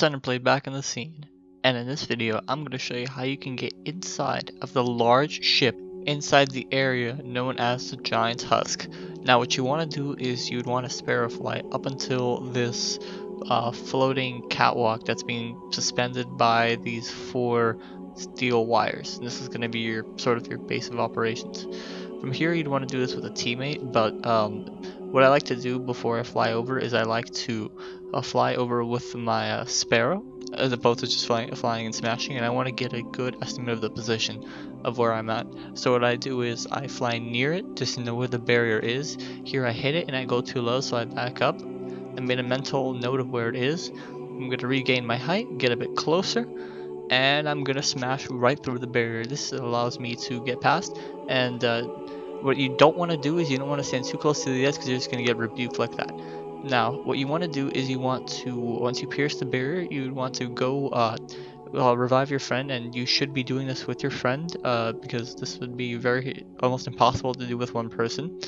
Turn and play back in the scene, and in this video I'm going to show you how you can get inside of the large ship inside the area known as the Giant's Husk. Now what you want to do is you'd want to sparrow fly up until this floating catwalk that's being suspended by these 4 steel wires. And this is going to be your sort of your base of operations. From here you'd want to do this with a teammate, but what I like to do before I fly over is I like to fly over with my sparrow as opposed to just flying and smashing, and I want to get a good estimate of the position of where I'm at. So what I do is I fly near it just to know where the barrier is. Here I hit it and I go too low, so I back up and made a mental note of where it is. I'm going to regain my height, get a bit closer, and I'm going to smash right through the barrier. This allows me to get past, and what you don't want to do is you don't want to stand too close to the edge because you're just going to get rebuked like that. Now, what you want to do is you want to, once you pierce the barrier, you want to go revive your friend, and you should be doing this with your friend because this would be almost impossible to do with one person.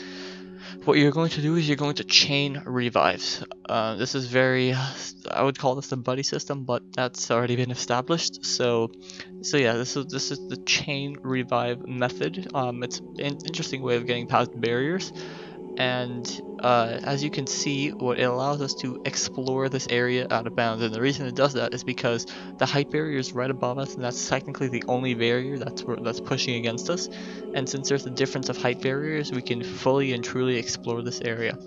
What you're going to do is you're going to chain revives. This is I would call this the buddy system, but that's already been established. So yeah, this is the chain revive method. It's an interesting way of getting past barriers, and as you can see, what it allows us to explore this area out of bounds. And the reason it does that is because the height barrier is right above us, and that's technically the only barrier that's pushing against us. And since there's a difference of height barriers, we can fully and truly explore this area.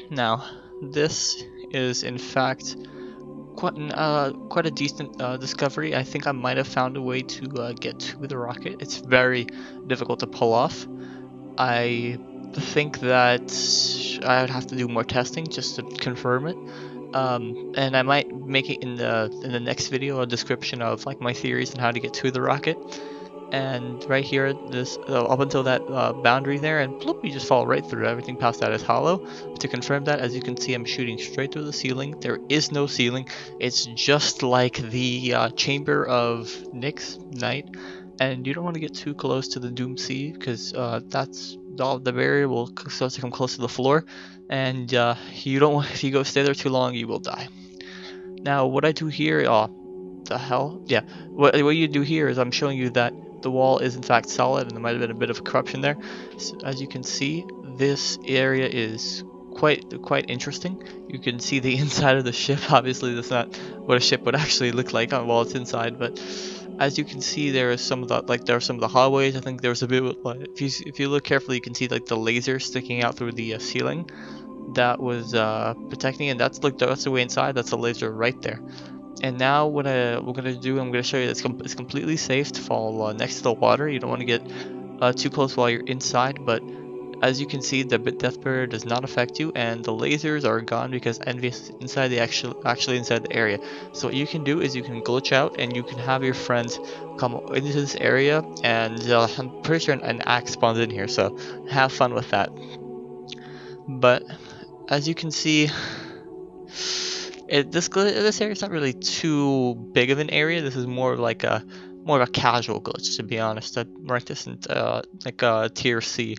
Now, this is in fact quite a decent discovery. I think I might have found a way to get to the rocket. It's very difficult to pull off. I think that I would have to do more testing just to confirm it, and I might make it in the next video a description of like my theories on how to get to the rocket. And right here, this up until that boundary there, and bloop, you just fall right through. Everything past that is hollow. To confirm that, as you can see, I'm shooting straight through the ceiling. There is no ceiling. It's just like the chamber of Nick's Knight, and you don't want to get too close to the Doom Sea because the barrier will start to come close to the floor, and you don't want, if you stay there too long, you will die. Now what I do here, the hell, yeah, what you do here is I'm showing you that the wall is in fact solid, and there might have been a bit of corruption there. So, as you can see, this area is quite interesting. You can see the inside of the ship. Obviously that's not what a ship would actually look like while it's inside, but as you can see, there are some of the hallways. I think there's a bit like, if you look carefully, you can see like the laser sticking out through the ceiling that was protecting it. That's the way inside. That's a laser right there. And now what we're gonna do, I'm gonna show you that it's completely safe to fall next to the water. You don't want to get too close while you're inside, but as you can see, the death barrier does not affect you, and the lasers are gone because Envious is inside actually inside the area. So what you can do is you can glitch out, and you can have your friends come into this area, and I'm pretty sure an axe spawns in here, so have fun with that. But as you can see, this area is not really too big of an area. This is more of a casual glitch, to be honest. I'd rank this in like a tier C,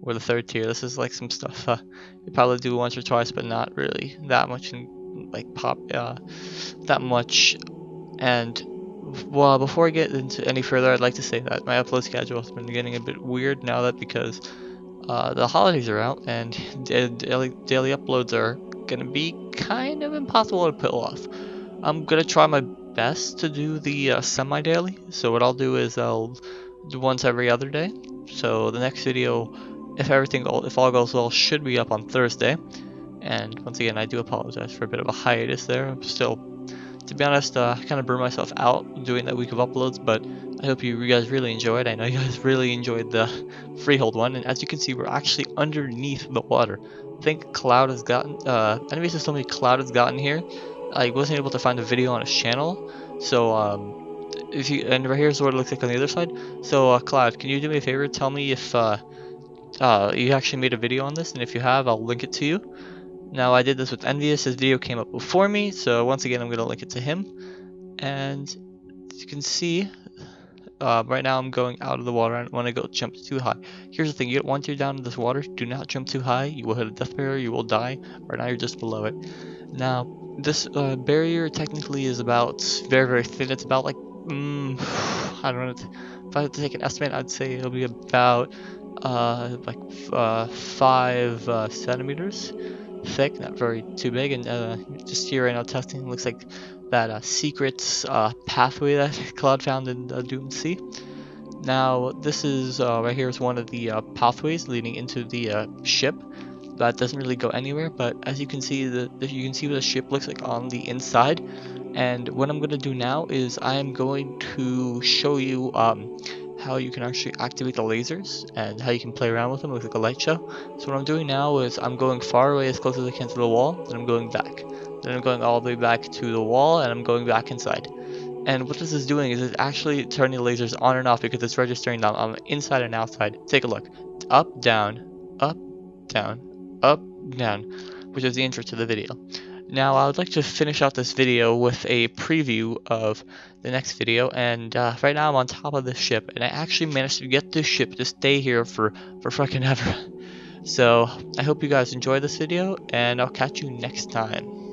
or the 3rd tier. This is like some stuff you probably do once or twice, but not really that much that much. And well, before I get into any further, I'd like to say that my upload schedule has been getting a bit weird now that because the holidays are out, and daily uploads are gonna be kind of impossible to pull off. I'm gonna try my best to do the semi-daily. So what I'll do is I'll do once every other day. So the next video, if all goes well, should be up on Thursday. And once again, I do apologize for a bit of a hiatus there. I'm still, to be honest, I kind of burned myself out doing that week of uploads, but I hope you guys really enjoyed. I know you guys really enjoyed the freehold one, and as you can see, we're actually underneath the water. I think Cloud has gotten, anyways, there's so many Cloud has gotten here. I wasn't able to find a video on his channel, so and right here's what it looks like on the other side. So Cloud, can you do me a favor? Tell me if you actually made a video on this, and if you have, I'll link it to you. Now I did this with Envious. His video came up before me, so once again I'm going to link it to him. And as you can see, right now I'm going out of the water. I don't want to go jump too high. Here's the thing, once you're down in this water, do not jump too high. You will hit a death barrier, you will die. Right now you're just below it. Now this barrier technically is about very thin. It's about like I don't know. If I had to take an estimate, I'd say it'll be about 5 centimeters thick, not very too big. And just here right now testing, looks like that secret pathway that Cloud found in Doom Sea. Now this is right here is one of the pathways leading into the ship. That doesn't really go anywhere, but as you can see, you can see what the ship looks like on the inside. And what I'm going to do now is I am going to show you how you can actually activate the lasers and how you can play around with them. It looks like a light show. So what I'm doing now is I'm going far away as close as I can to the wall, then I'm going back. Then I'm going all the way back to the wall, and I'm going back inside. And what this is doing is it's actually turning the lasers on and off because it's registering them on the inside and outside. Take a look. Up, down, up, down, up, down, which is the intro to the video. Now I would like to finish out this video with a preview of the next video, and right now I'm on top of this ship, and I actually managed to get this ship to stay here for fucking ever. So I hope you guys enjoy this video, and I'll catch you next time.